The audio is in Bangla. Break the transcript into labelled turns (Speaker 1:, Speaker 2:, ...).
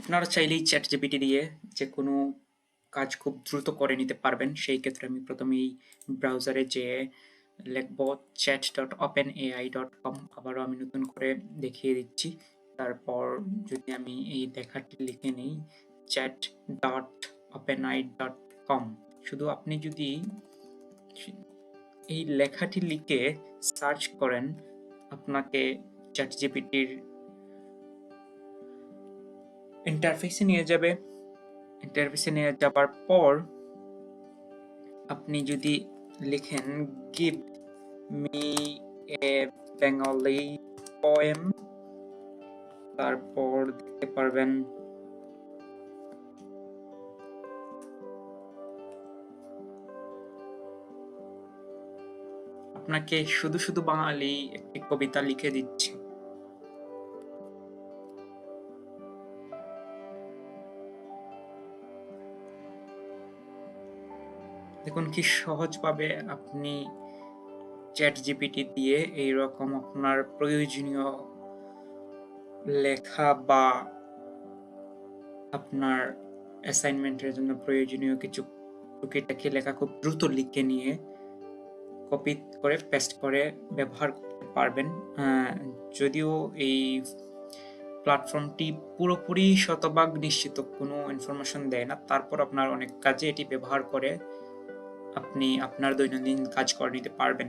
Speaker 1: আপনারা চাইলেই ChatGPT দিয়ে যেকোনো কাজ খুব দ্রুত করে নিতে পারবেন। সেই ক্ষেত্রে আমি প্রথমেই ব্রাউজারে যেয়ে লিখব chat.openai.com আবারও আমি নতুন করে দেখিয়ে দিচ্ছি। তারপর যদি আমি এই লেখাটি লিখে নিই chat.openai.com, শুধু আপনি যদি এই লেখাটি লিখে সার্চ করেন, আপনাকে ChatGPT-র ইন্টারফেসে নিয়ে যাবে। ইন্টারফেসে নিয়ে যাবার পর আপনি যদি লিখেন give me a Bengali poem, তারপর দেখতে পারবেন আপনাকে শুধু শুধু বাঙালি একটি কবিতা লিখে দিচ্ছে। দেখুন কি সহজভাবে আপনি ChatGPT দিয়ে এইরকম আপনার প্রয়োজনীয় লেখা বা আপনার অ্যাসাইনমেন্টের জন্য প্রয়োজনীয় কিছু টুকিটাকি লেখা খুব দ্রুত লিখে নিয়ে কপি করে পেস্ট করে ব্যবহার করতে পারবেন। যদিও এই প্ল্যাটফর্মটি পুরোপুরি শতভাগ নিশ্চিত কোনো ইনফরমেশন দেয় না, তারপর আপনার অনেক কাজে এটি ব্যবহার করে আপনি আপনার দৈনন্দিন কাজ করে নিতে পারবেন।